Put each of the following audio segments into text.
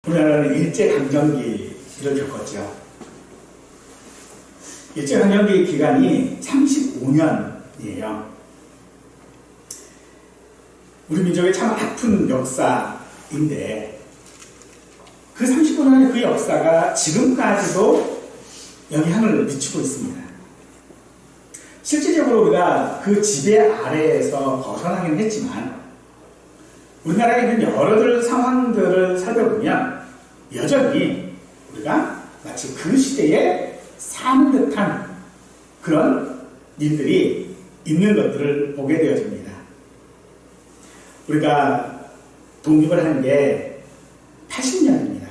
우리나라는 일제강점기를 겪었죠. 일제강점기 기간이 35년이에요. 우리 민족의 참 아픈 역사인데 그 35년의 그 역사가 지금까지도 영향을 미치고 있습니다. 실질적으로 우리가 그 지배 아래에서 벗어나긴 했지만 우리나라에 있는 여러 상황들을 살펴보면 여전히 우리가 마치 그 시대에 사는 듯한 그런 일들이 있는 것들을 보게 되어집니다. 우리가 독립을 한 게 80년입니다.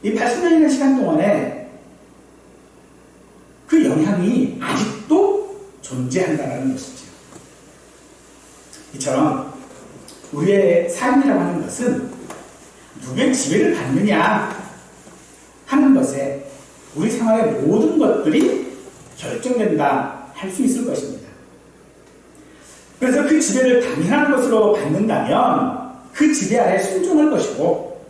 이 80년이라는 시간 동안에 그 영향이 아직도 존재한다는 것이죠. 이처럼 우리의 삶이라고 하는 것은 누구의 지배를 받느냐 하는 것에 우리 생활의 모든 것들이 결정된다 할 수 있을 것입니다. 그래서 그 지배를 당연한 것으로 받는다면 그 지배 아래 순종할 것이고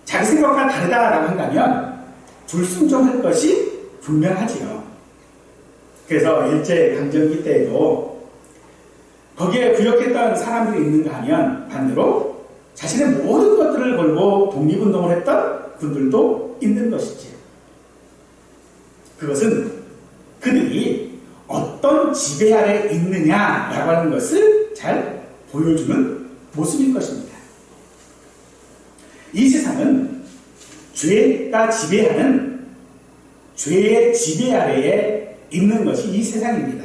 자기 생각과 다르다라고 한다면 불순종할 것이 분명하지요. 그래서 일제강점기 때에도 거기에 부역했던 사람들이 있는가 하면 반대로 자신의 모든 것들을 걸고 독립운동을 했던 분들도 있는 것이지요. 그것은 그들이 어떤 지배 아래 있느냐라고 하는 것을 잘 보여주는 모습일 것입니다. 이 세상은 죄가 지배하는 죄의 지배 아래에 있는 것이 이 세상입니다.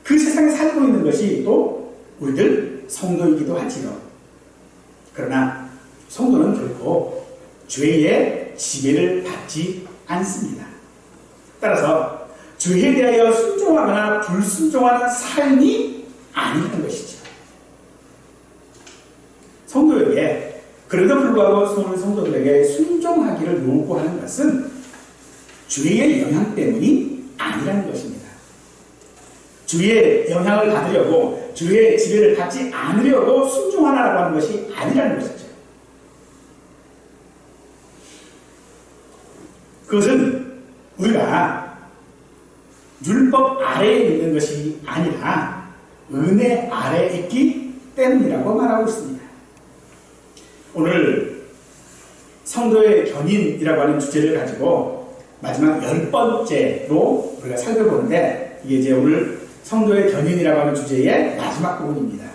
그 세상에 살고 있는 것이 또 우리들 성도이기도 하지요. 그러나 성도는 결코 죄의 지배를 받지 않습니다. 따라서 죄에 대하여 순종하거나 불순종하는 삶이 아니라는 것이죠. 성도에게 그래도 불구하고 성도들에게 순종하기를 요구하는 것은 죄의 영향 때문이 아니라는 것입니다. 주의 영향을 받으려고 주의 지배를 받지 않으려고 순종하라고 하는 것이 아니라는 것이죠. 그것은 우리가 율법 아래에 있는 것이 아니라 은혜 아래에 있기 때문이라고 말하고 있습니다. 오늘 성도의 견인이라고 하는 주제를 가지고 마지막 10번째로 우리가 살펴보는데 이게 이제 오늘 성도의 견인이라고 하는 주제의 마지막 부분입니다.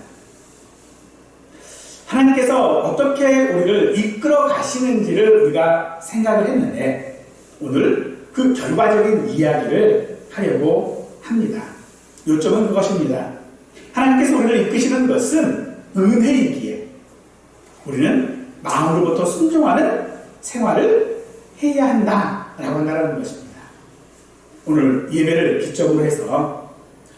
하나님께서 어떻게 우리를 이끌어 가시는지를 우리가 생각을 했는데 오늘 그 결과적인 이야기를 하려고 합니다. 요점은 그것입니다. 하나님께서 우리를 이끄시는 것은 은혜이기에 우리는 마음으로부터 순종하는 생활을 해야 한다라고 한다는 것입니다. 오늘 예배를 기점으로 해서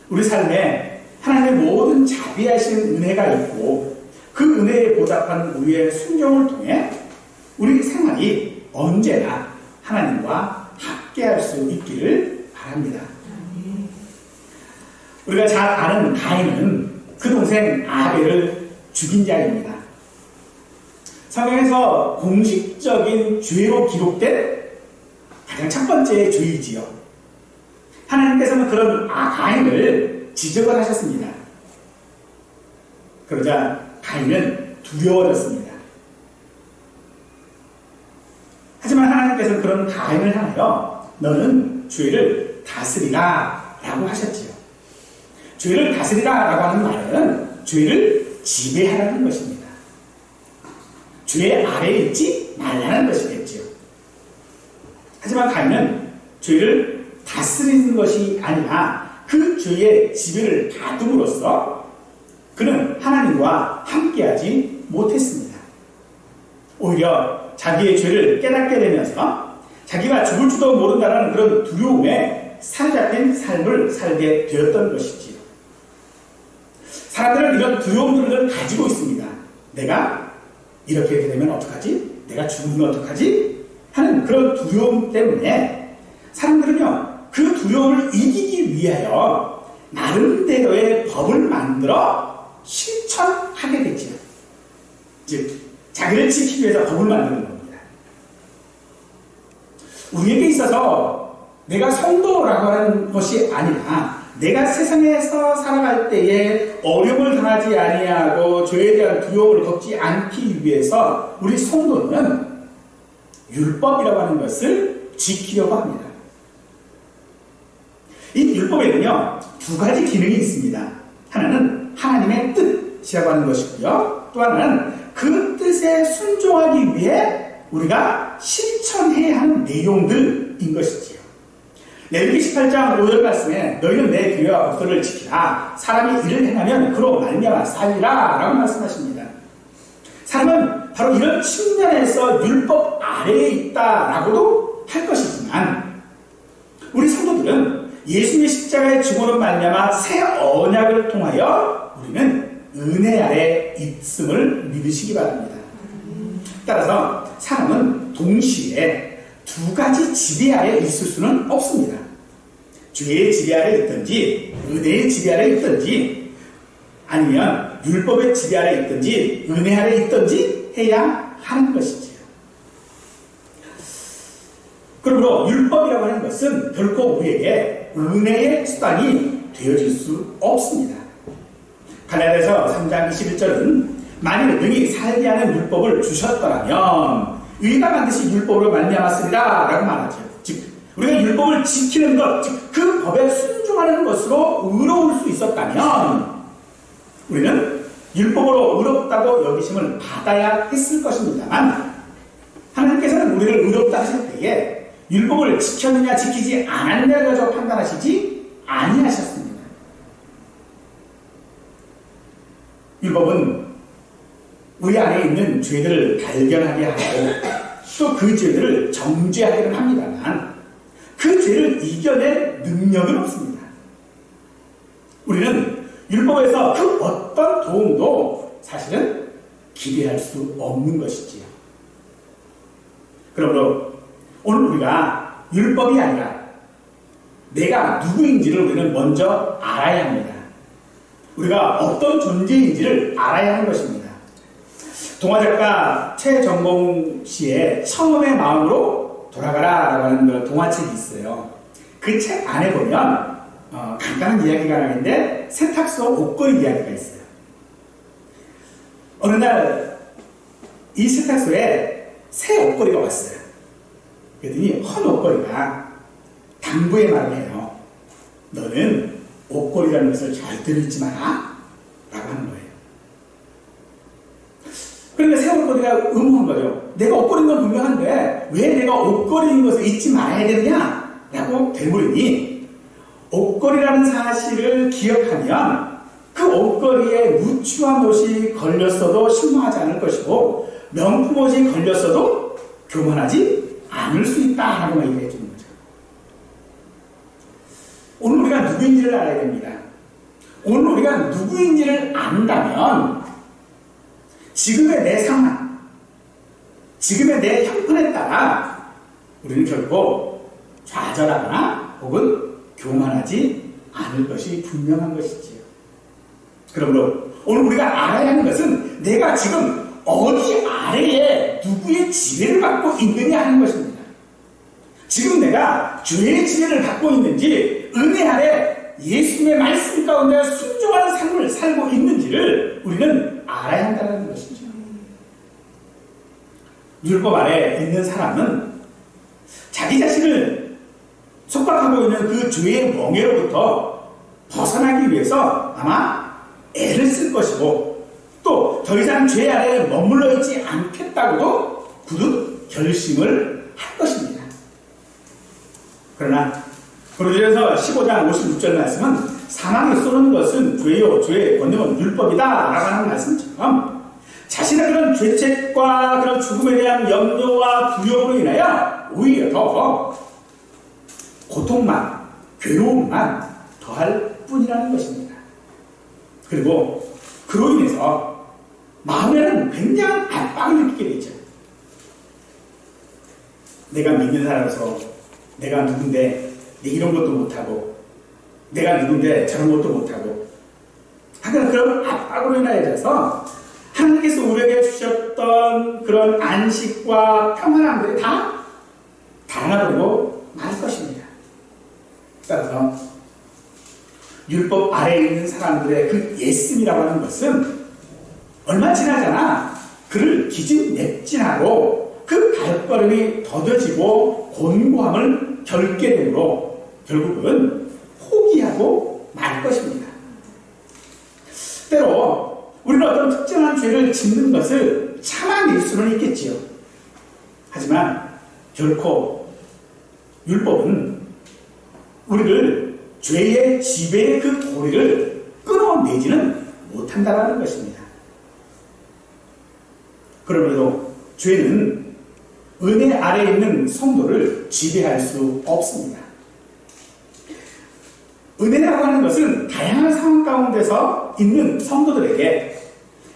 우리 삶에 하나님의 모든 자비하신 은혜가 있고 그 은혜에 보답한 우리의 순종을 통해 우리 생활이 언제나 하나님과 함께할 수 있기를 바랍니다. 우리가 잘 아는 가인은 그 동생 아벨을 죽인 자입니다. 성경에서 공식적인 죄로 기록된 가장 첫 번째 죄이지요. 하나님께서는 그런 가인을 지적을 하셨습니다. 그러자 가인은 두려워졌습니다. 하지만 하나님께서는 그런 가인을 향하여 너는 죄를 다스리라 라고 하셨지요. 죄를 다스리라 라고 하는 말은 죄를 지배하라는 것입니다. 죄의 아래에 있지 말라는 것이겠지요. 하지만 가인은 죄를 다스리는 것이 아니라 그 죄의 지배를 받음으로써 그는 하나님과 함께하지 못했습니다. 오히려 자기의 죄를 깨닫게 되면서 자기가 죽을 줄도 모른다는 그런 두려움에 사로잡힌 삶을 살게 되었던 것이지요. 사람들은 이런 두려움들을 가지고 있습니다. 내가 이렇게 되면 어떡하지? 내가 죽으면 어떡하지? 하는 그런 두려움 때문에 사람들은요 그 두려움을 이기기 위하여 나름대로의 법을 만들어 실천하게 되죠. 즉, 자기를 지키기 위해서 법을 만드는 겁니다. 우리에게 있어서 내가 성도라고 하는 것이 아니라 내가 세상에서 살아갈 때에 어려움을 당하지 아니하고 죄에 대한 두려움을 겪지 않기 위해서 우리 성도는 율법이라고 하는 것을 지키려고 합니다. 이 율법에는요, 두 가지 기능이 있습니다. 하나는 하나님의 뜻이라고 하는 것이고요. 또 하나는 그 뜻에 순종하기 위해 우리가 실천해야 하는 내용들인 것이지요. 레위기 18장 5절 말씀에 너희는 내 규례와 법도를 지키라. 사람이 이를 행하면 그로 말미암아 살리라 라고 말씀하십니다. 사람은 바로 이런 측면에서 율법 아래에 있다라고도 할 것이지만 우리 성도들은 예수님의 십자가의 죽음으로 말미암아 새 언약을 통하여 우리는 은혜 아래 있음을 믿으시기 바랍니다. 따라서 사람은 동시에 두 가지 지배 아래 있을 수는 없습니다. 죄의 지배 아래 있든지 은혜의 지배 아래 있든지 아니면 율법의 지배 아래 있든지 은혜 아래 있든지 해야 하는 것이지요. 그러므로 율법이라고 하는 것은 결코 우리에게 은혜의 수단이 되어질 수 없습니다. 갈라디아서 3장 21절은 만일 능히 살게 하는 율법을 주셨더라면 의가 반드시 율법으로 말미암았으리라 라고 말하죠. 즉 우리가 율법을 지키는 것, 즉 그 법에 순종하는 것으로 의로울 수 있었다면 우리는 율법으로 의롭다고 여기심을 받아야 했을 것입니다만 하나님께서는 우리를 의롭다 하실 때에 율법을 지켰느냐 지키지 않았느냐를 가지고 판단하시지 아니하셨습니다. 율법은 우리 안에 있는 죄들을 발견하게 하고 또 그 죄들을 정죄하기는 합니다만 그 죄를 이겨낼 능력은 없습니다. 우리는 율법에서 그 어떤 도움도 사실은 기대할 수 없는 것이지요. 그러므로 오늘 우리가 율법이 아니라 내가 누구인지를 우리는 먼저 알아야 합니다. 우리가 어떤 존재인지를 알아야 하는 것입니다. 동화작가 최정봉 씨의 처음의 마음으로 돌아가라 라고 하는 동화책이 있어요. 그 책 안에 보면 간단한 이야기가 나는데 세탁소 옷걸이 이야기가 있어요. 어느 날 이 세탁소에 새 옷걸이가 왔어요. 그랬더니 헌 옷걸이가 당부의 말을 해요. 너는 옷걸이라는 것을 절대로 잊지 마라 라고 하는 거예요. 그러니까 새 옷걸이가 의무한 거죠. 내가 옷걸이인 건 분명한데 왜 내가 옷걸이인 것을 잊지 말아야 되느냐 라고 되물으니 옷걸이라는 사실을 기억하면 그 옷걸이에 누추한 옷이 걸렸어도 실망하지 않을 것이고 명품 옷이 걸렸어도 교만하지 않을 수 있다라고 얘기해 주는 거죠. 오늘 우리가 누구인지를 알아야 됩니다. 오늘 우리가 누구인지를 안다면 지금의 내 상황, 지금의 내 형편에 따라 우리는 결코 좌절하거나 혹은 교만하지 않을 것이 분명한 것이지요. 그러므로 오늘 우리가 알아야 하는 것은 내가 지금 어디 아래에 누구의 지배를 받고 있느냐 하는 것입니다. 지금 내가 죄의 지배를 받고 있는지 은혜 아래 예수님의 말씀 가운데 순종하는 삶을 살고 있는지를 우리는 알아야 한다는 것이죠. 율법 아래 있는 사람은 자기 자신을 속박하고 있는 그 죄의 멍에로부터 벗어나기 위해서 아마 애를 쓸 것이고 또 더 이상 죄 아래에 머물러 있지 않겠다고도 굳은 결심을 할 것입니다. 그러나 고린도전서 15장 56절 말씀은 사망에 쏘는 것은 죄요 죄의 권능은 율법이다 라고 하는 말씀처럼 자신의 그런 죄책과 그런 죽음에 대한 염려와 두려움으로 인하여 오히려 더 고통만 괴로움만 더할 뿐이라는 것입니다. 그리고 그로 인해서 마음에는 굉장한 압박을 느끼게 되죠. 내가 믿는 사람으로서 내가 누군데 이런 것도 못하고 내가 누군데 저런 것도 못하고 하여간 그런 압박으로 인하여서 하나님께서 우리에게 주셨던 그런 안식과 평안함들이 다 달아나버리고 말 것입니다. 따라서 율법 아래에 있는 사람들의 그 예씀이라고 하는 것은 얼마 지나잖아 그를 기진맥진하고 그 발걸음이 더뎌지고 곤고함을 겪게 되므로 결국은 포기하고 말 것입니다. 때로 우리는 어떤 특정한 죄를 짓는 것을 참아낼 수는 있겠지요. 하지만 결코 율법은 우리를 죄의 지배의 그 고리를 끊어내지는 못한다는 것입니다. 그러므로 죄는 은혜 아래에 있는 성도를 지배할 수 없습니다. 은혜라고 하는 것은 다양한 상황 가운데서 있는 성도들에게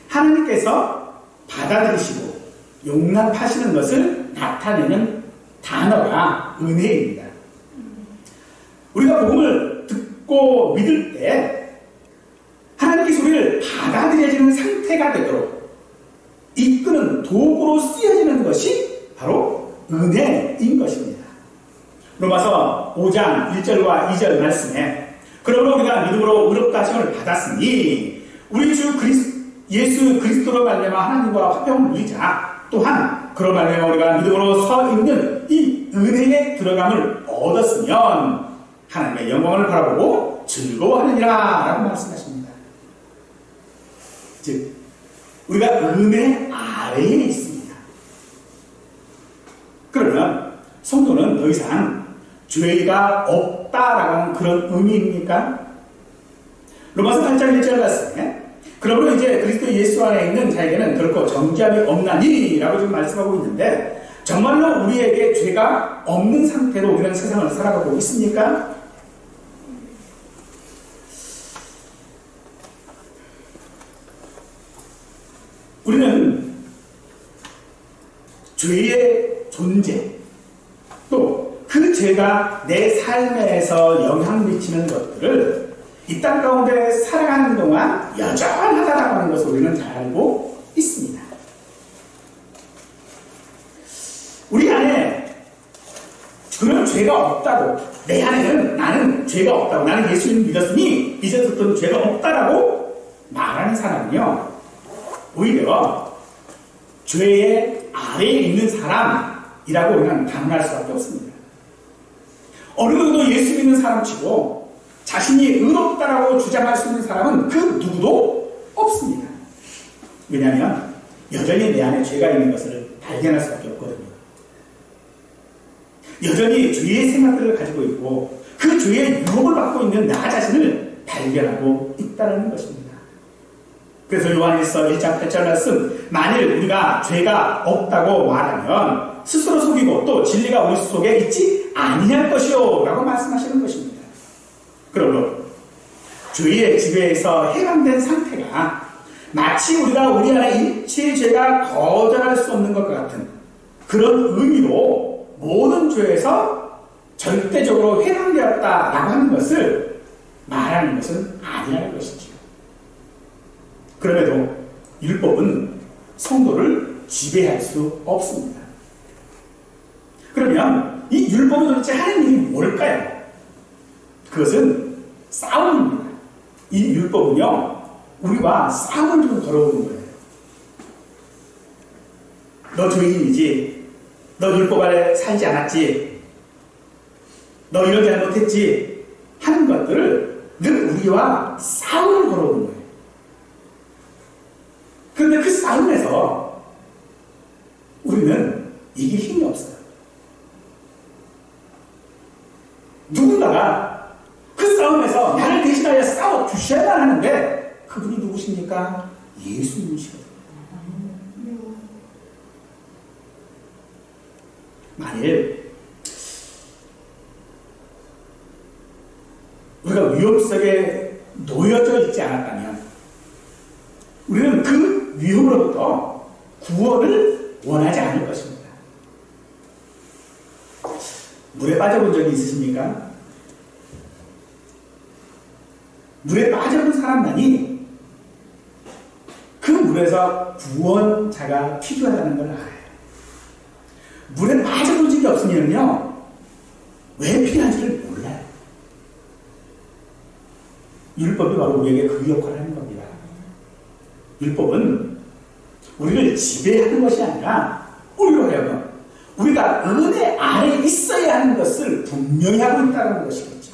하나님께서 받아들이시고 용납하시는 것을 나타내는 단어가 은혜입니다. 우리가 복음을 듣고 믿을 때 하나님께서 우리를 받아들여지는 상태가 되도록 이끄는 도구로 쓰여지는 것이 바로 은혜인 것입니다. 로마서 5장 1절과 2절 말씀에 그러므로 우리가 믿음으로 의롭다 하심을 받았으니 우리 주 예수 그리스도로 말미암아 하나님과 화평을 누리자. 또한 그로 말미암아 우리가 믿음으로 서 있는 이 은혜에 들어감을 얻었으면 하나님의 영광을 바라보고 즐거워하느니라 라고 말씀하십니다. 즉 우리가 은혜 아래에 있습니다. 그러면 성도는 더 이상 죄가 없다라고 하는 그런 의미입니까? 로마서 8장 1절 말씀에 그러므로 이제 그리스도 예수 안에 있는 자에게는 결코 정죄함이 없나니 라고 지금 말씀하고 있는데 정말로 우리에게 죄가 없는 상태로 우리는 세상을 살아가고 있습니까? 우리는 죄의 존재 또 그 죄가 내 삶에서 영향 미치는 것들을 이 땅 가운데 살아가는 동안 여전하다라고 하는 것을 우리는 잘 알고 있습니다. 우리 안에 그런 죄가 없다고 내 안에는 나는 죄가 없다고 나는 예수님을 믿었으니 이제부터는 죄가 없다라고 말하는 사람은요 오히려 죄의 아래에 있는 사람이라고 우리는 단언할 수밖에 없습니다. 어느 정도 예수 믿는 사람치고 자신이 의롭다라고 주장할 수 있는 사람은 그 누구도 없습니다. 왜냐하면 여전히 내 안에 죄가 있는 것을 발견할 수밖에 없거든요. 여전히 죄의 생각들을 가지고 있고 그 죄의 유혹을 받고 있는 나 자신을 발견하고 있다는 것입니다. 그래서 요한일서 1장 8절 말씀 만일 우리가 죄가 없다고 말하면 스스로 속이고 또 진리가 우리 속에 있지 아니할 것이요 라고 말씀하시는 것입니다. 그러므로 죄의 지배에서 해방된 상태가 마치 우리가 우리 안에 일체의 죄가 거절할 수 없는 것과 같은 그런 의미로 모든 죄에서 절대적으로 해방되었다라고 하는 것을 말하는 것은 아니라는 것이죠. 그럼에도 율법은 성도를 지배할 수 없습니다. 그러면 이 율법이 도대체 하는 일이 뭘까요? 그것은 싸움입니다. 이 율법은요 우리와 싸움을 좀 걸어오는 거예요. 너 죄인이지, 너 율법 아래 살지 않았지, 너 이런 잘못했지 하는 것들을 늘 우리와 싸움을 걸어오는 거예요. 그런데 그 싸움에서 우리는 이길 힘이 없어요. 누군가가 그 싸움에서 나를 대신하여 싸워 주셔야만 하는데 그분이 누구십니까? 예수님이시거든요. 만일 우리가 위험 속에 놓여져 있지 않았다면 우리는 그 위험으로부터 구원을 원하지 않을 것입니다. 물에 빠져본 적이 있으십니까? 물에 빠져본 사람만이 물에서 구원자가 필요하다는 걸 알아요. 물에 빠져본 적이 없으면요, 왜 필요한지를 몰라요. 율법이 바로 우리에게 그 역할을 하는 겁니다. 율법은 우리를 지배하는 것이 아니라 우리로 하여금 우리가 은혜 안에 있어야 하는 것을 분명히 하고 있다는 것이겠죠.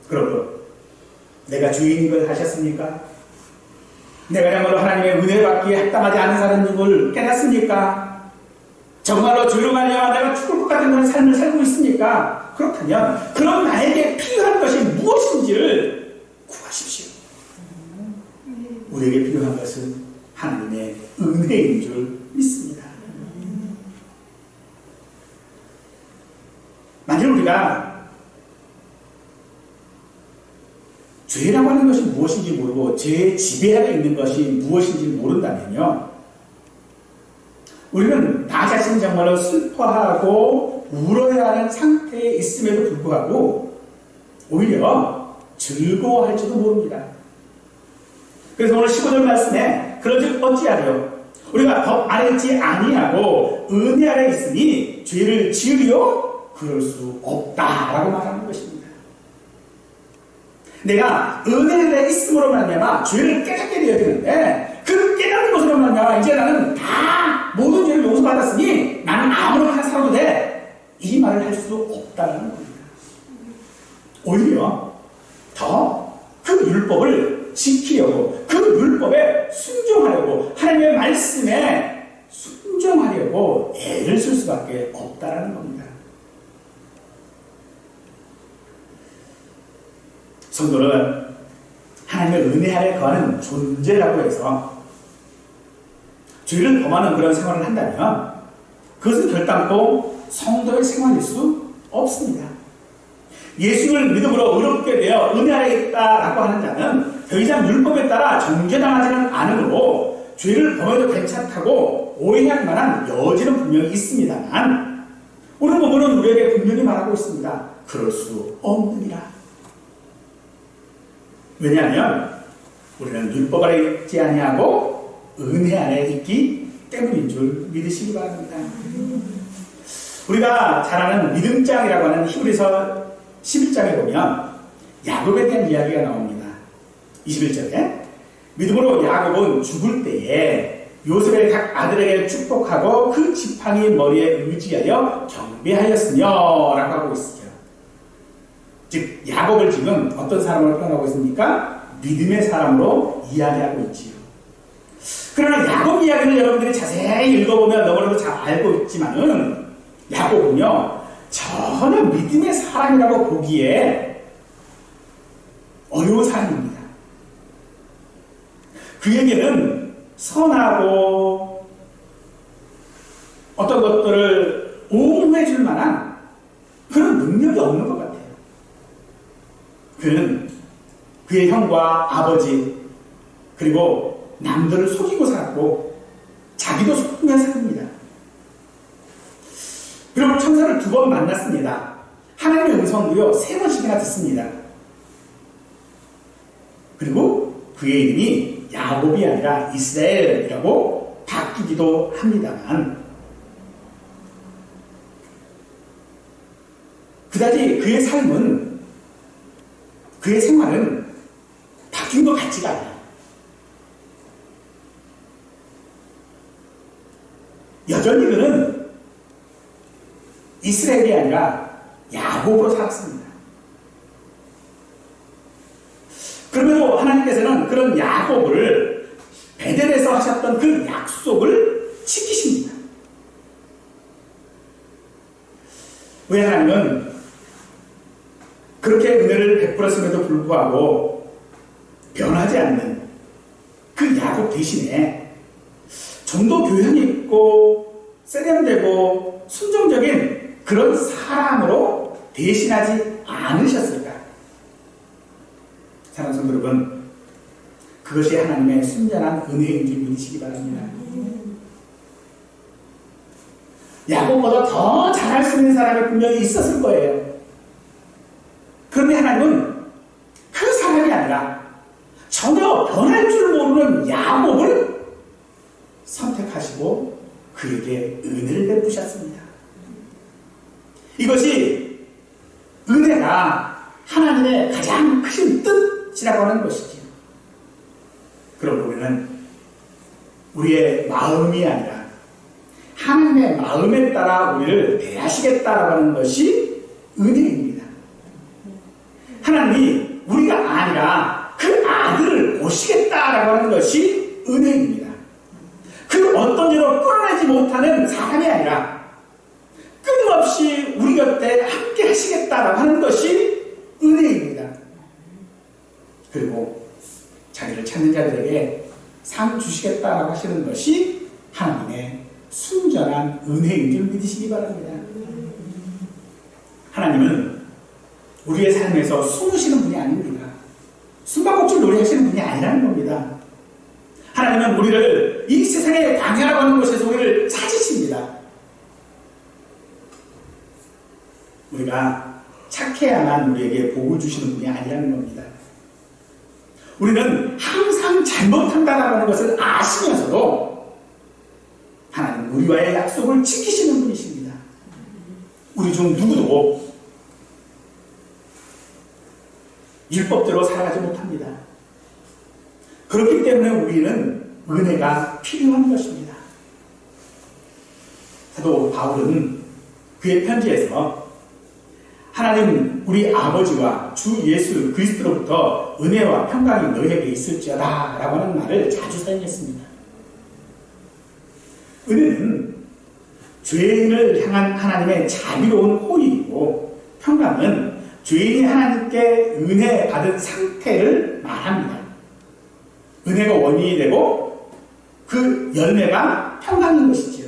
그러므로 내가 주인인 걸 하셨습니까? 내가 정말로 하나님의 은혜 받기에 합당하지 않은 사람임을 깨닫습니까? 정말로 주로 말미암아 내가 죽을 것 같은 그런 삶을 살고 있습니까? 그렇다면 그런 나에게 필요한 것이 무엇인지를 구하십시오. 우리에게 필요한 것은 하나님의 은혜인 줄 믿습니다. 만약 우리가 죄라고 하는 것이 무엇인지 모르고 죄의 지배하에 있는 것이 무엇인지 모른다면요, 우리는 나 자신이 정말로 슬퍼하고 울어야 하는 상태에 있음에도 불구하고 오히려 즐거워할지도 모릅니다. 그래서 오늘 15절 말씀에 그런즉 어찌하리요? 우리가 법 안에 있지 아니하고 은혜 안에 있으니 죄를 지으리요? 그럴 수 없다라고 말하는 것입니다. 내가 은혜 안에 있음으로 말미암아 죄를 깨닫게 되어야 되는데, 그 깨닫는 것으로 말미암아 이제 나는 다 모든 죄를 용서받았으니 나는 아무렇게나 살아도 돼, 이 말을 할 수 없다는 겁니다. 오히려 더 그 율법을 지키려고, 그 율법에 순종하려고, 하나님의 말씀에 순종하려고 애를 쓸 수밖에 없다는 겁니다. 성도는 하나님의 은혜 아래 거하는 존재라고 해서 죄를 범하는 그런 생활을 한다면 그것은 결단코 성도의 생활일 수 없습니다. 예수를 믿음으로 의롭게 되어 은혜 아래 있다라고 하는 자는 더 이상 율법에 따라 정죄당하지는 않으므로 죄를 범해도 괜찮다고 오해할 만한 여지는 분명히 있습니다만, 오늘 본문은 우리에게 분명히 말하고 있습니다. 그럴 수 없느니라. 왜냐하면 우리는 율법 아래 있지 아니하고 은혜 안에 있기 때문인 줄 믿으시기 바랍니다. 우리가 잘 아는 믿음장이라고 하는 히브리서 11장에 보면 야곱에 대한 이야기가 나옵니다. 21절에 믿음으로 야곱은 죽을 때에 요셉의 각 아들에게 축복하고 그 지팡이 머리에 의지하여 경배하였으며 라고 하고 있어요. 즉 야곱을 지금 어떤 사람으로 표현하고 있습니까? 믿음의 사람으로 이야기하고 있지요. 그러나 야곱 이야기를 여러분들이 자세히 읽어보면 너무나도 잘 알고 있지만은 야곱은요 전혀 믿음의 사람이라고 보기에 어려운 사람입니다. 그에게는 선하고 어떤 것들을 옹호해 줄 만한 그런 능력이 없는 것 같아요. 그는 그의 형과 아버지 그리고 남들을 속이고 살았고 자기도 속으며 삽니다. 그리고 천사를 2번 만났습니다. 하나님의 음성도요 3번씩이나 듣습니다. 그리고 그의 이름이 야곱이 아니라 이스라엘이라고 바뀌기도 합니다만, 그다지 그의 삶은, 그의 생활은 바뀐 것 같지가 않아요. 여전히 그는 이스라엘이 아니라 야곱으로 살았습니다. 그러므로 하나님께서는 그런 야곱을 베델에서 하셨던 그 약속을 지키십니다. 왜 하나님은 그렇게 은혜를 베풀었음에도 불구하고 변하지 않는 그 야곱 대신에 좀 더 교양이 있고 세련되고 순종적인 그런 사람으로 대신하지 않으셨을까? 사랑하는 성도 여러분, 그것이 하나님의 순전한 은혜인 줄 믿으시기 바랍니다. 야곱보다 더 잘할 수 있는 사람이 분명히 있었을 거예요. 그런데 하나님은 그 사람이 아니라 전혀 변할 줄 모르는 야곱을 선택하시고 그에게 은혜를 베푸셨습니다. 이것이 은혜가 하나님의 가장 큰 뜻이라고 하는 것이지요. 그럼 우리는 우리의 마음이 아니라 하나님의 마음에 따라 우리를 대하시겠다라고 하는 것이 은혜입니다. 하나님이 우리가 아니라 그 아들을 오시겠다라고 하는 것이 은혜입니다. 그 어떤 죄로 끌어내지 못하는 사람이 아니라 끊임없이 우리 곁에 함께 하시겠다라고 하는 것이 은혜입니다. 그리고 자기를 찾는 자들에게 상 주시겠다라고 하시는 것이 하나님의 순전한 은혜인 줄 믿으시기 바랍니다. 하나님은 우리의 삶에서 숨으시는 분이 아닙니다. 숨바꼭질 놀이하시는 분이 아니라는 겁니다. 하나님은 우리를 이 세상의 광야라고 하는 곳에서 우리를 찾으십니다. 우리가 착해야만 우리에게 복을 주시는 분이 아니라는 겁니다. 우리는 항상 잘못한다라고 하는 것을 아시면서도 하나님 우리와의 약속을 지키시는 분이십니다. 우리 중 누구도 율법대로 살아가지 못합니다. 그렇기 때문에 우리는 은혜가 필요한 것입니다. 사도 바울은 그의 편지에서 하나님 우리 아버지와 주 예수 그리스도로부터 은혜와 평강이 너희에게 있을지어다 라고 하는 말을 자주 사용했습니다. 은혜는 죄인을 향한 하나님의 자비로운 호의이고 평강은 죄인이 하나님께 은혜 받은 상태를 말합니다. 은혜가 원인이 되고 그 열매가 평강인 것이지요.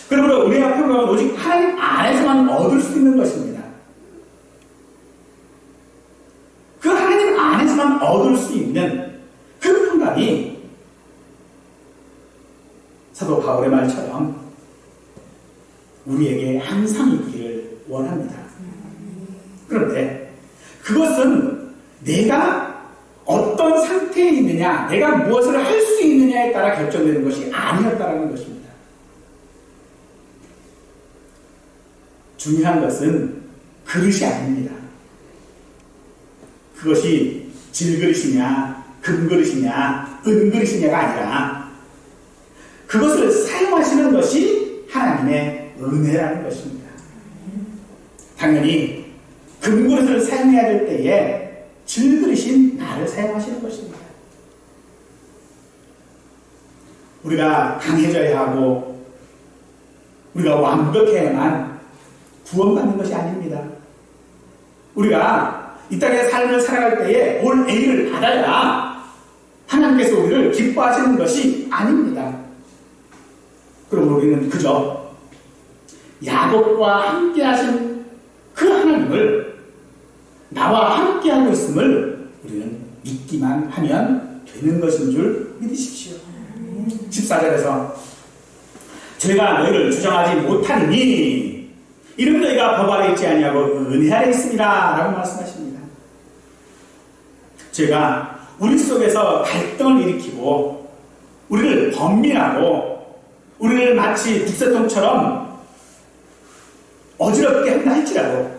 그러므로 은혜와 평강은 오직 하나님 안에서만 얻을 수 있는 것입니다. 그 하나님 안에서만 얻을 수 있는 그 평강이 사도 바울의 말처럼 우리에게 항상 있기를 원합니다. 그런데 그것은 내가 어떤 상태에 있느냐, 내가 무엇을 할 수 있느냐에 따라 결정되는 것이 아니었다라는 것입니다. 중요한 것은 그릇이 아닙니다. 그것이 질그릇이냐, 금그릇이냐, 은그릇이냐가 아니라 그것을 사용하시는 것이 하나님의 은혜라는 것입니다. 당연히 금그릇을 사용해야 될 때에 질그릇인 나를 사용하시는 것입니다. 우리가 강해져야 하고 우리가 완벽해야만 구원받는 것이 아닙니다. 우리가 이 땅의 삶을 살아갈 때에 올 A를 받아야 하나님께서 우리를 기뻐하시는 것이 아닙니다. 그럼 우리는 그저 야곱과 함께 하신 그 하나님을 나와 함께하고 있음을 우리는 믿기만 하면 되는 것인 줄 믿으십시오. 14절에서 죄가 너희를 주장하지 못하니 이는 너희가 법 아래 있지 아니하고 은혜 아래 있습니다 라고 말씀하십니다. 죄가 우리 속에서 갈등을 일으키고 우리를 번민하고 우리를 마치 북새통처럼 어지럽게 한다 할지라도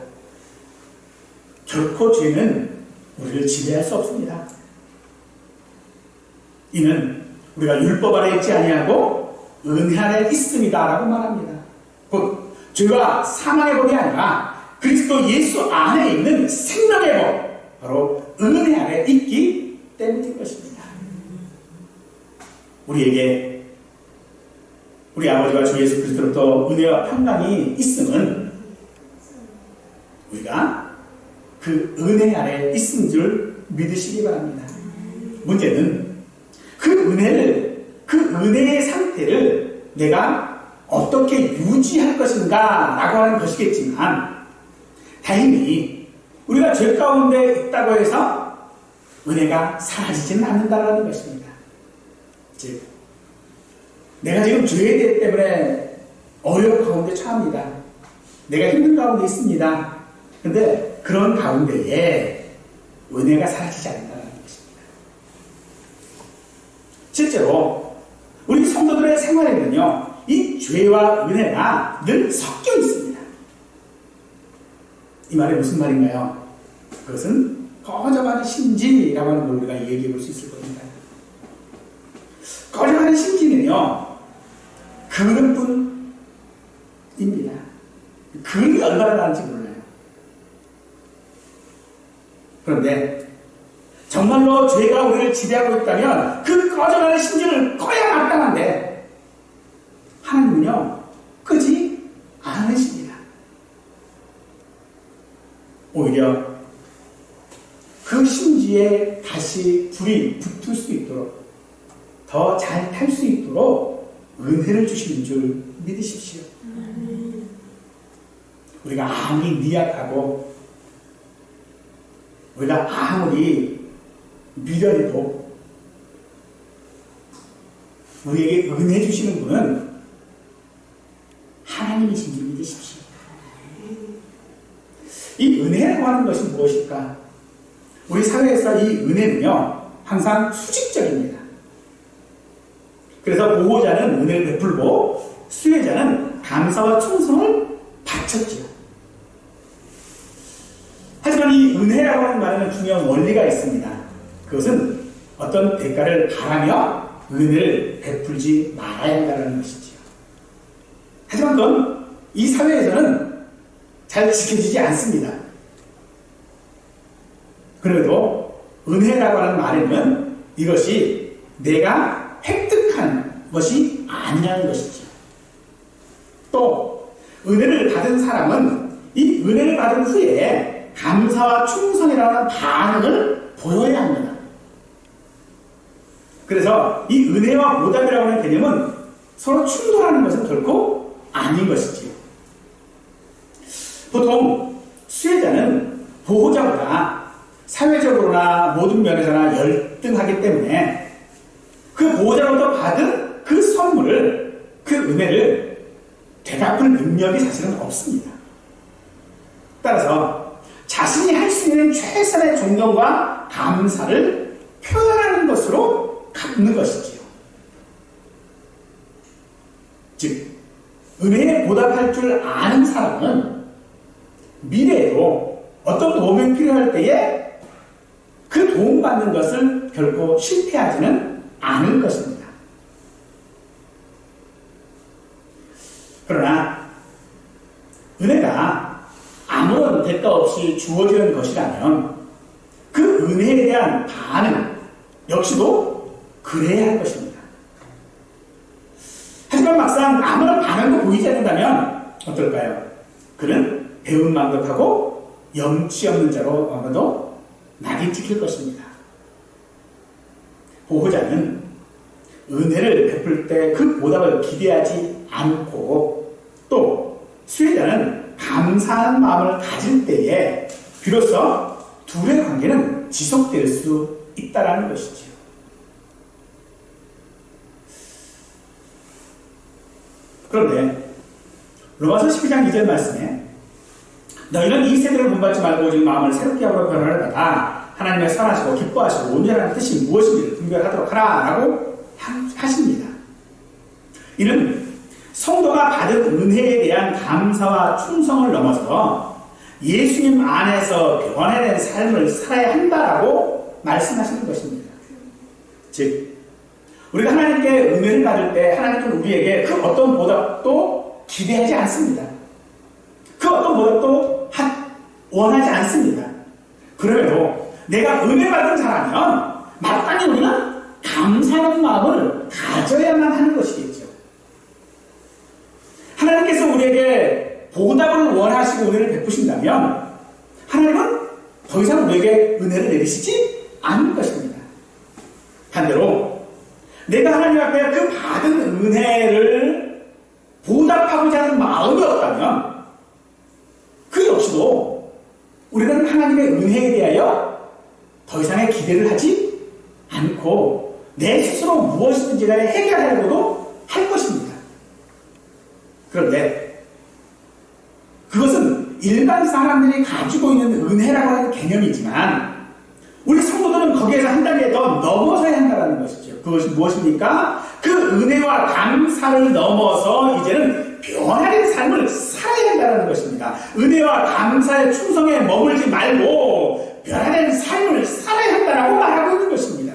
결코 죄는 우리를 지배할 수 없습니다. 이는 우리가 율법 아래 있지 아니하고 은혜 아래 있습니다 라고 말합니다. 곧 죄와 사망의 법이 아니라 그리스도 예수 안에 있는 생명의 법, 바로 은혜 아래 있기 때문인 것입니다. 우리에게 우리 아버지와 주 예수 그리스도로부터 은혜와 평강이 있음은 우리가 그 은혜 아래 있은 줄 믿으시기 바랍니다. 문제는 그 은혜의 상태를 내가 어떻게 유지할 것인가 라고 하는 것이겠지만 다행히 우리가 죄 가운데 있다고 해서 은혜가 사라지지는 않는다는 것입니다. 즉 내가 지금 죄에 때문에 어려운 가운데 처합니다. 내가 힘든 가운데 있습니다. 그런데 그런 가운데에 은혜가 사라지지 않는다는 것입니다. 실제로 우리 성도들의 생활에는요, 이 죄와 은혜가 늘 섞여 있습니다. 이 말이 무슨 말인가요? 그것은 꺼져가는 심지라고 하는 걸 우리가 얘기해 볼 수 있을 겁니다. 꺼져가는 심지는요, 그릇뿐입니다. 그릇이 얼마나 나는지 몰라요. 그런데 정말로 죄가 우리를 지배하고 있다면 그 꺼져가는 심지를 꺼야 마땅한데 하나님은요, 끄지 않으십니다. 오히려 그 심지에 다시 불이 붙을 수 있도록, 더 잘 탈 수 있도록 은혜를 주시는 줄 믿으십시오. 우리가 아무리 미약하고 우리가 아무리 미련해도 우리에게 은혜 주시는 분은 하나님이신 줄 믿으십시오. 이 은혜라고 하는 것이 무엇일까? 우리 사회에서 이 은혜는요, 항상 수직적입니다. 그래서 보호자는 은혜를 베풀고 수혜자는 감사와 충성을 바쳤지요. 하지만 이 은혜라고 하는 말에는 중요한 원리가 있습니다. 그것은 어떤 대가를 바라며 은혜를 베풀지 말아야 한다는 것이지요. 하지만 그건 이 사회에서는 잘 지켜지지 않습니다. 그래도 은혜라고 하는 말에는 이것이 내가 획득한 것이 아니라는 것이죠. 또 은혜를 받은 사람은 이 은혜를 받은 후에 감사와 충성이라는 반응을 보여야 합니다. 그래서 이 은혜와 보답이라고 하는 개념은 서로 충돌하는 것은 결코 아닌 것이지요. 보통 수혜자는 보호자보다 사회적으로나 모든 면에서나 열등하기 때문에 그 보호자로부터 받은 그 선물을, 그 은혜를 되갚을 능력이 사실은 없습니다. 따라서 자신이 할 수 있는 최선의 존경과 감사를 표현하는 것으로 갚는 것이지요. 즉, 은혜에 보답할 줄 아는 사람은 미래에도 어떤 도움이 필요할 때에 그 도움받는 것을 결코 실패하지는 않을 것입니다. 그러나 은혜가 아무런 대가 없이 주어지는 것이라면 그 은혜에 대한 반응 역시도 그래야 할 것입니다. 하지만 막상 아무런 반응도 보이지 않는다면 어떨까요? 그는 배운 망각하고 염치 없는 자로 아마도 낙인 찍힐 것입니다. 보호자는 은혜를 베풀 때 그 보답을 기대하지 않고, 또 수혜자는 감사하는 마음을 가질 때에 비로소 둘의 관계는 지속될 수 있다는 것이지요. 그런데 로마서 12장 2절 말씀에 너희는 이 세대를 본받지 말고 오직 마음을 새롭게 하고 변화를 받아 하나님의 선하시고 기뻐하시고 온전한 뜻이 무엇인지를 분별하도록 하라 라고 하십니다. 이는 성도가 받은 은혜에 대한 감사와 충성을 넘어서 예수님 안에서 변화된 삶을 살아야 한다라고 말씀하시는 것입니다. 즉, 우리가 하나님께 은혜를 받을 때 하나님은 우리에게 그 어떤 보답도 기대하지 않습니다. 그 어떤 보답도 원하지 않습니다. 그럼에도 내가 은혜 받은 자라면 마땅히 우리는 감사하는 마음을 가져야만 하는 것이겠죠. 하나님께서 우리에게 보답을 원하시고 은혜를 베푸신다면 하나님은 더 이상 우리에게 은혜를 내리시지 않을 것입니다. 반대로 내가 하나님 앞에 그 받은 은혜를 보답하고자 하는 마음이 없다면 그 역시도 우리는 하나님의 은혜에 대하여 더 이상의 기대를 하지 않고 내 스스로 무엇이든지 간에 해결하려고도 할 것입니다. 그런데 그것은 일반 사람들이 가지고 있는 은혜라고 하는 개념이지만 우리 성도들은 거기에서 한 단계 더 넘어서야 한다는 것이죠. 그것이 무엇입니까? 그 은혜와 감사를 넘어서 이제는 변화된 삶을 살아야 한다는 것입니다. 은혜와 감사의 충성에 머물지 말고 변화된 삶을 살아야 한다고 말하고 있는 것입니다.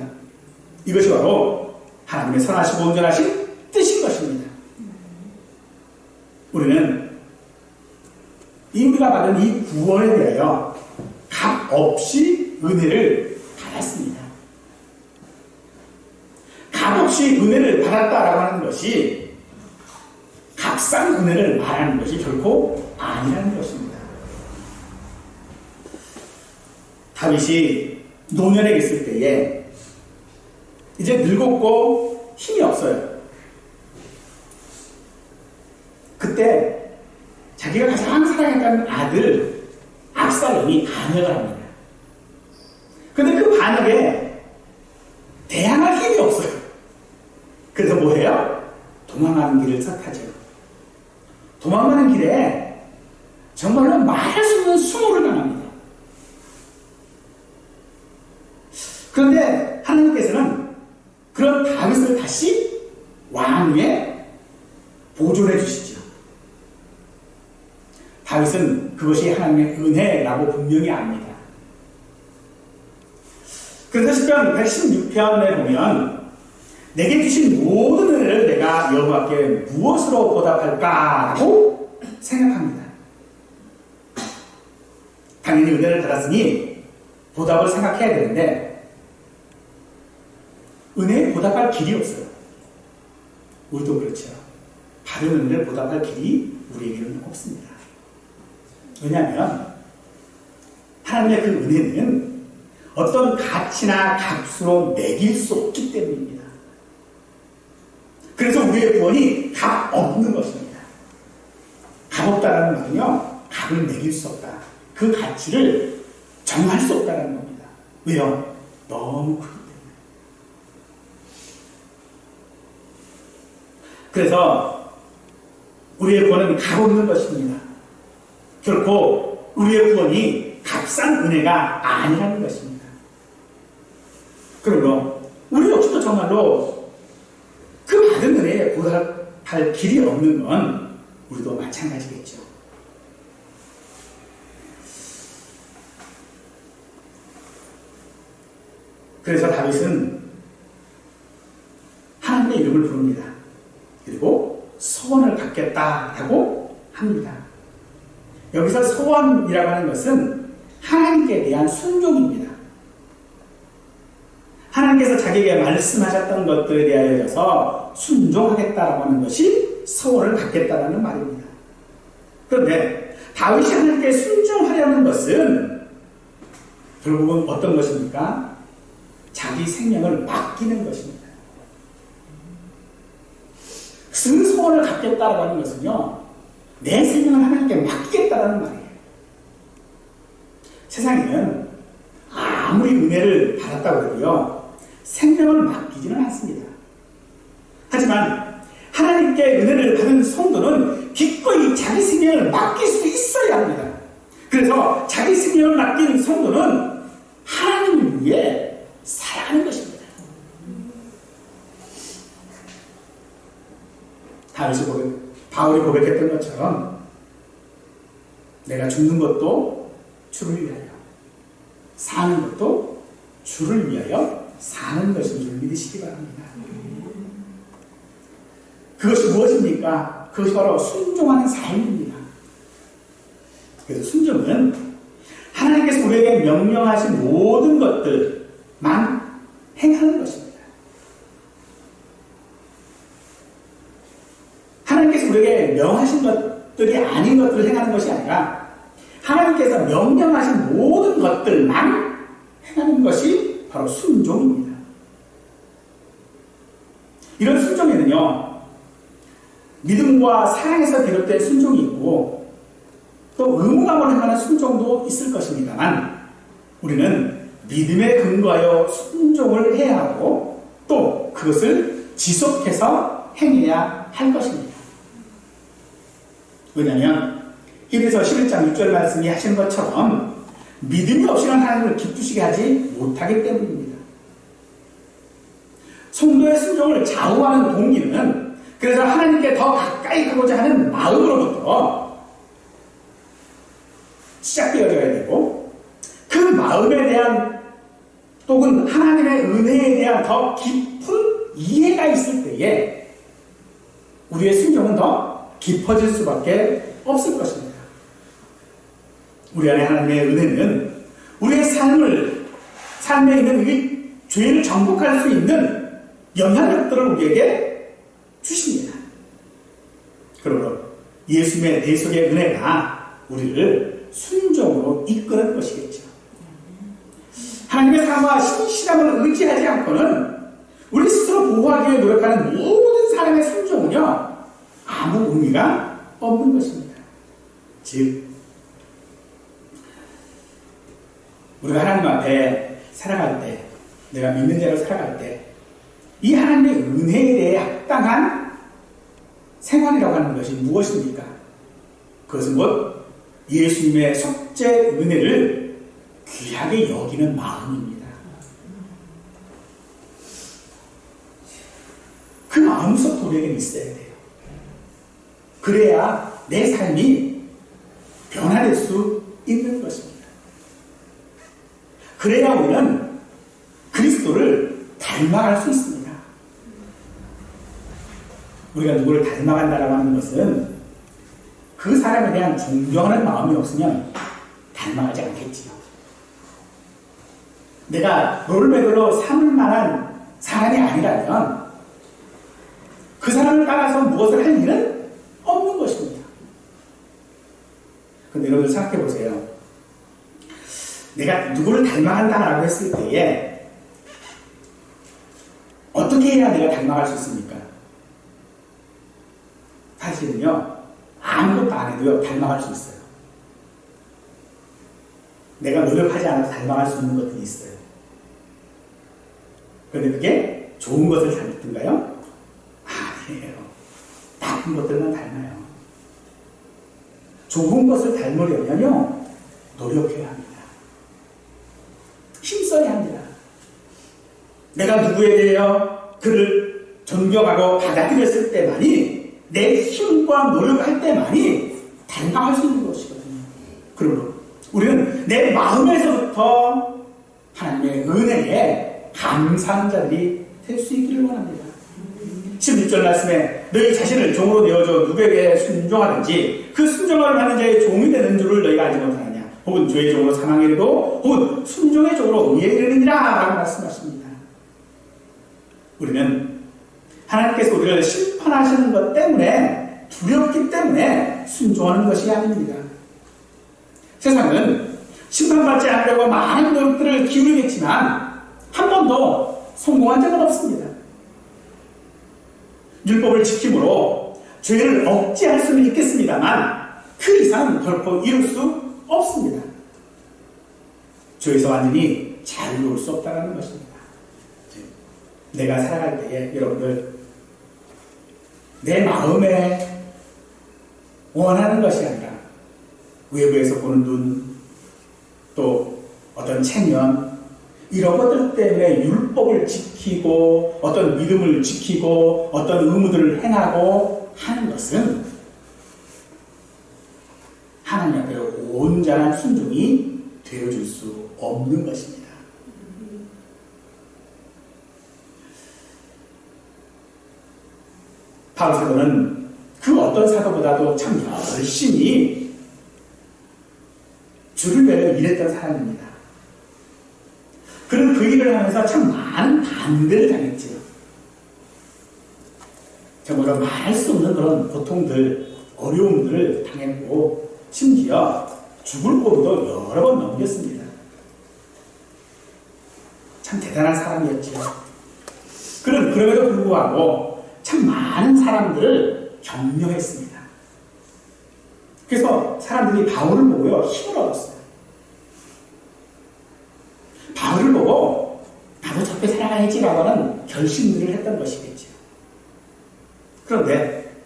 이것이 바로 하나님의 선하시고 온전하신 뜻인 것입니다. 우리는 우리가 받은 이 구원에 대하여 값 없이 은혜를 받았습니다. 값 없이 은혜를 받았다라고 하는 것이 값싼 은혜를 말하는 것이 결코 아니라는 것입니다. 다윗이 노년에 있을 때에 이제 늙었고 힘이 없어요. 그때 자기가 가장 사랑했던 아들 압살롬이 반역을 합니다. 그런데 그 반역에 대항할 힘이 없어요. 그래서 뭐해요? 도망가는 길을 택하죠. 도망가는 길에 정말로 말할 수 없는 수모를 당합니다. 그런데 하나님께서는 그런 다윗을 다시 왕 위에 보존해 주시죠. 다윗은 그것이 하나님의 은혜라고 분명히 압니다. 그래서 시편 116편에 보면 내게 주신 모든 은혜를 내가 여호와께 무엇으로 보답할까라고 생각합니다. 당연히 은혜를 받았으니 보답을 생각해야 되는데 은혜에 보답할 길이 없어요. 우리도 그렇죠. 받은 은혜를 보답할 길이 우리에게는 없습니다. 왜냐하면 하나님의 그 은혜는 어떤 가치나 값으로 매길 수 없기 때문입니다. 그래서 우리의 구원이 값 없는 것입니다. 값 없다라는 말은요, 값을 매길 수 없다. 그 가치를 정할 수 없다는 겁니다. 왜요? 너무 크기 때문에. 그래서 우리의 구원은 값 없는 것입니다. 결코 우리의 구원이 값싼 은혜가 아니라는 것입니다. 그러므로 우리 역시도 정말로 그 받은 은혜에 보답할 길이 없는 건 우리도 마찬가지겠죠. 그래서 다윗은 하나님의 이름을 부릅니다. 그리고 소원을 갖겠다라고 합니다. 여기서 소원이라고 하는 것은 하나님께 대한 순종입니다. 하나님께서 자기에게 말씀하셨던 것들에 대하여서 순종하겠다라고 하는 것이 소원을 갖겠다라는 말입니다. 그런데 다윗이 하나님께 순종하려는 것은 결국은 어떤 것입니까? 자기 생명을 맡기는 것입니다. 그 소원을 갖겠다라고 하는 것은요, 내 생명을 하나님께 맡기겠다라는 말이에요. 세상에는 아무리 은혜를 받았다고 해도요, 생명을 맡기지는 않습니다. 하지만 하나님께 은혜를 받은 성도는 기꺼이 자기 생명을 맡길 수 있어야 합니다. 그래서 자기 생명을 맡긴 성도는 하나님을 위해 살아가는 것입니다. 바울이 고백했던 것처럼 내가 죽는 것도 주를 위하여, 사는 것도 주를 위하여 사는 것인 줄 믿으시기 바랍니다. 그것이 무엇입니까? 그것이 바로 순종하는 삶입니다. 그래서 순종은 하나님께서 우리에게 명령하신 모든 것들만 행하는 것입니다. 하나님께서 우리에게 명하신 것들이 아닌 것들을 행하는 것이 아니라 하나님께서 명령하신 모든 것들만 행하는 것이 바로 순종입니다. 이런 순종에는요, 믿음과 사랑에서 비롯된 순종이 있고 또 의무감을 행하는 순종도 있을 것입니다만 우리는 믿음에 근거하여 순종을 해야 하고 또 그것을 지속해서 행해야 할 것입니다. 왜냐하면 히브리서 11장 6절 말씀이 하신 것처럼 믿음이 없이는 하나님을 기쁘시게 하지 못하기 때문입니다. 성도의 순종을 좌우하는 동기는 그래서 하나님께 더 가까이 가고자 하는 마음으로부터 시작되어져야 되고, 그 마음에 대한 또는 하나님의 은혜에 대한 더 깊은 이해가 있을 때에 우리의 순종은 더 깊어질 수밖에 없을 것입니다. 우리 안에 하나님의 은혜는 우리의 삶에 있는 이 죄를 정복할 수 있는 영향력들을 우리에게 주십니다. 그러므로 예수님의 내 속의 은혜가 우리를 순종으로 이끄는 것이겠죠. 하나님의 사랑과 신실함을 의지하지 않고는 우리 스스로 보호하기 위해 노력하는 모든 사람의 순종은요, 아무 의미가 없는 것입니다. 즉, 우리가 하나님 앞에 살아갈 때, 내가 믿는 자로 살아갈 때, 이 하나님의 은혜에 대해 합당한 생활이라고 하는 것이 무엇입니까? 그것은 곧 예수님의 속죄 은혜를 귀하게 여기는 마음입니다. 그 마음속도 우리에게 있어야 돼요. 그래야 내 삶이 변화될 수 있는 것입니다. 그래야 우리는 그리스도를 닮아갈 수 있습니다. 우리가 누구를 닮아간다라고 하는 것은 그 사람에 대한 존경하는 마음이 없으면 닮아가지 않겠지요. 내가 롤모델로 삼을 만한 사람이 아니라면 그 사람을 따라서 무엇을 할 일은 없는 것입니다. 그런데 여러분 생각해 보세요. 내가 누구를 닮아간다라고 했을 때에 어떻게 해야 내가 닮아갈 수 있습니까? 사실은요, 아무것도 안 해도요, 닮아갈 수 있어요. 내가 노력하지 않아도 닮아갈 수 있는 것들이 있어요. 그런데 그게 좋은 것을 닮든가요? 아니에요. 나쁜 것들만 닮아요. 좋은 것을 닮으려면요, 노력해야 합니다. 힘써야 합니다. 내가 누구에 대하여 그를 존경하고 받아들였을 때만이, 내 힘과 노력할 때만이 닮아갈 수 있는 것이거든요. 그러므로 우리는 내 마음에서부터 하나님의 은혜에 감사한 자들이 될 수 있기를 원합니다. 16절 말씀에 너희 자신을 종으로 내어줘 누구에게 순종하든지 그 순종을 하는 자의 종이 되는 줄을 너희가 알지 못하느냐, 혹은 죄의 종으로 사망에 이르고 혹은 순종의 종으로 의에 이르느니라 라고 말씀하십니다. 우리는 하나님께서 우리를 심판하시는 것 때문에, 두렵기 때문에 순종하는 것이 아닙니다. 세상은 심판받지 않으려고 많은 노력들을 기울이겠지만 한 번도 성공한 적은 없습니다. 율법을 지킴으로 죄를 억제할 수는 있겠습니다만 그 이상은 결코 이룰 수 없습니다. 죄에서 완전히 자유로울 수 없다는 것입니다. 내가 살아갈 때에 여러분들, 내 마음에 원하는 것이 아니라 외부에서 보는 눈, 또 어떤 체면, 이런 것들 때문에 율법을 지키고 어떤 믿음을 지키고 어떤 의무들을 행하고 하는 것은 하나님 앞에 온전한 순종이 되어줄 수 없는 것입니다. 바울 사도는 그 어떤 사도보다도 참 열심히 주를 위하여 일했던 사람입니다. 그런 그 일을 하면서 참 많은 반대를 당했지요. 정말로 말할 수 없는 그런 고통들, 어려움들을 당했고 심지어 죽을 고비도 여러 번 넘겼습니다. 참 대단한 사람이었지요. 그럼에도 불구하고 참 많은 사람들을 격려했습니다. 그래서 사람들이 바울을 보고요, 힘을 얻었어요. 바울을 보고 나도 저렇게 살아가야지라고 하는 결심들을 했던 것이겠죠. 그런데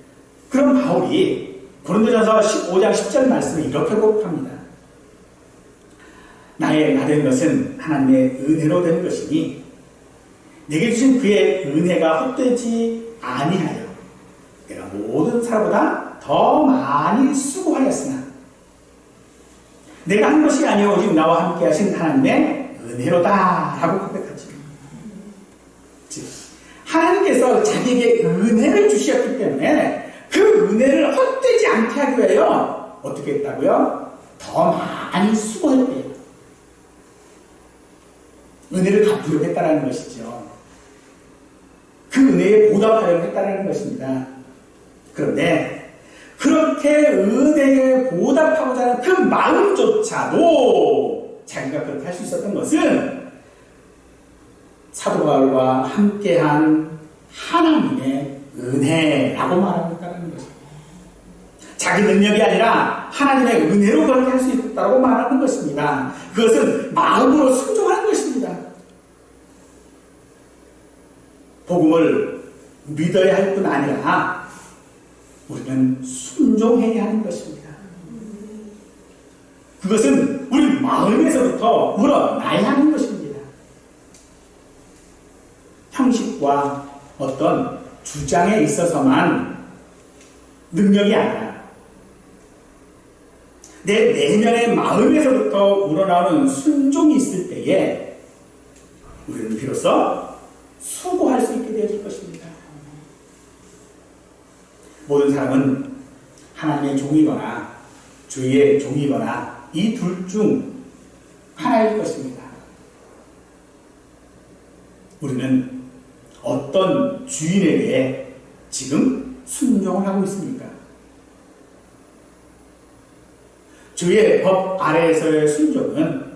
그런 바울이 고린도전서 15장 10절 말씀을 이렇게 고백합니다. 나의 나된 것은 하나님의 은혜로 된 것이니 내게 주신 그의 은혜가 헛되지 아니하여 내가 모든 사람보다 더 많이 수고하였으나 내가 한 것이 아니오 오직 나와 함께 하신 하나님의 은혜로다 라고 고백하지. 즉 하나님께서 자기에게 은혜를 주셨기 때문에 그 은혜를 헛되지 않게 하기 위하여 어떻게 했다고요? 더 많이 수고했대요. 은혜를 갚으려고 했다는 것이죠. 그 은혜에 보답하려고 했다는 것입니다. 그런데 그렇게 은혜에 보답하고자 하는 그 마음조차도 자기가 그렇게 할 수 있었던 것은 사도 바울과 함께한 하나님의 은혜라고 말하고 있다는 것입니다. 자기 능력이 아니라 하나님의 은혜로 그렇게 할 수 있다고 말하는 것입니다. 그것은 마음으로 순종하는 것입니다. 복음을 믿어야 할 뿐 아니라 우리는 순종해야 하는 것입니다. 그것은 우리 마음에서부터 우러나야 하는 것입니다. 형식과 어떤 주장에 있어서만 능력이 아니라 내 내면의 마음에서부터 우러나오는 순종이 있을 때에 우리는 비로소 수고할 수 있게 되어질 것입니다. 모든 사람은 하나님의 종이거나 주의 종이거나 이 둘 중 하나일 것입니다. 우리는 어떤 주인에게 지금 순종을 하고 있습니까? 주의 법 아래에서의 순종은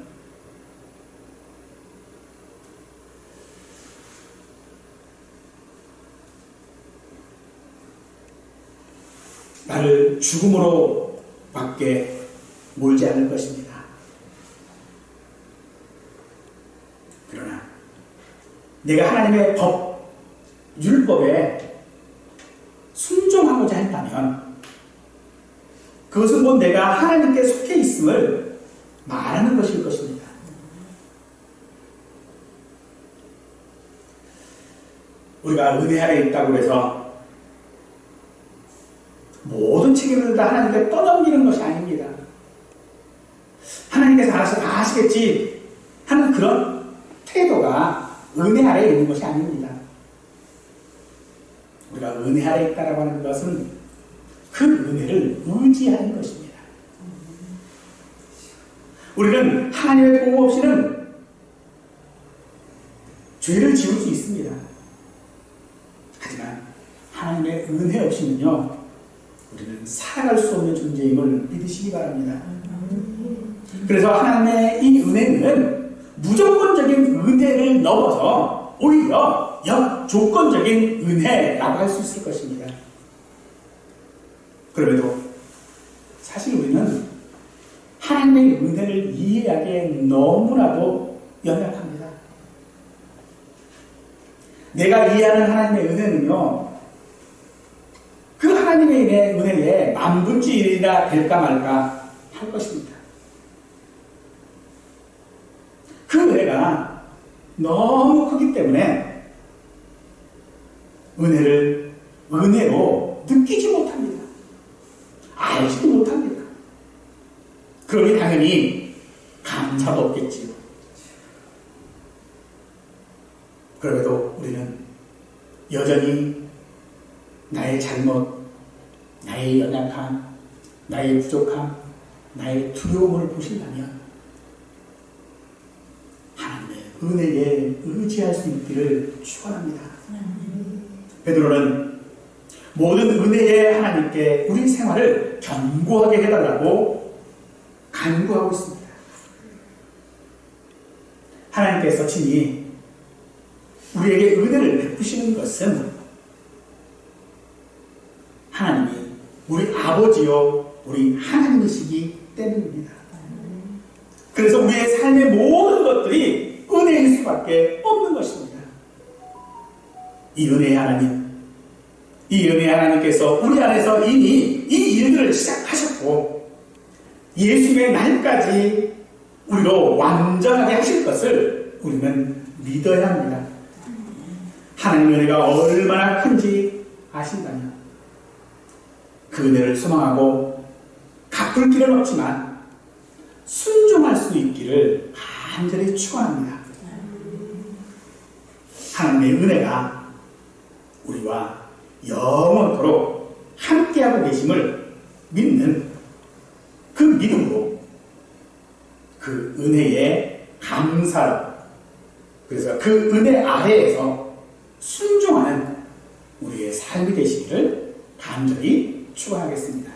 나를 죽음으로 밖에 몰지 않을 것입니다. 그러나 내가 하나님의 법, 율법에 순종하고자 했다면 그것은 뭐 내가 하나님께 속해 있음을 말하는 것일 것입니다. 우리가 은혜 아래 있다고 해서 모든 책임을 다 하나님께 떠넘기는 것이 아닙니다. 하나님께서 알아서 다 하시겠지 하는 그런 태도가 은혜 아래에 있는 것이 아닙니다. 우리가 은혜 아래에 있다고 하는 것은 그 은혜를 의지하는 것입니다. 우리는 하나님의 도움 없이는 죄를 지을 수 있습니다. 하지만 하나님의 은혜 없이는요, 우리는 살아갈 수 없는 존재임을 믿으시기 바랍니다. 그래서 하나님의 이 은혜는 무조건적인 은혜를 넘어서 오히려 역조건적인 은혜라고 할 수 있을 것입니다. 그럼에도 사실 우리는 하나님의 은혜를 이해하기에 너무나도 연약합니다. 내가 이해하는 하나님의 은혜는요, 그 하나님의 은혜에 만분의 1이나 될까 말까 할 것입니다. 그 은혜가 너무 크기 때문에 은혜를 은혜로 느끼지 못합니다. 알지도 못합니다. 그러니 당연히 감사도 없겠지요. 그래도 우리는 여전히 나의 잘못, 나의 연약함, 나의 부족함, 나의 두려움을 보신다면 하나님의 은혜에 의지할 수 있기를 축원합니다. 베드로는 모든 은혜의 하나님께 우리 생활을 견고하게 해달라고 간구하고 있습니다. 하나님께서 친히 우리에게 은혜를 베푸시는 것은 하나님이 우리 아버지요 우리 하나님이시기 때문입니다. 그래서 우리의 삶의 모든 것들이 은혜일 수밖에 없는 것입니다. 이 은혜의 하나님, 이 은혜의 하나님께서 우리 안에서 이미 이 일들을 시작하셨고 예수의 날까지 우리로 완전하게 하실 것을 우리는 믿어야 합니다. 하나님의 은혜가 얼마나 큰지 아신다면 그 은혜를 소망하고 갚을 길은 없지만 순종할 수 있기를 간절히 축원합니다. 하나님의 은혜가 우리와 영원토록 함께하고 계심을 믿는 그 믿음으로 그 은혜에 감사로, 그래서 그 은혜 아래에서 순종하는 우리의 삶이 되시기를 간절히 축원하겠습니다.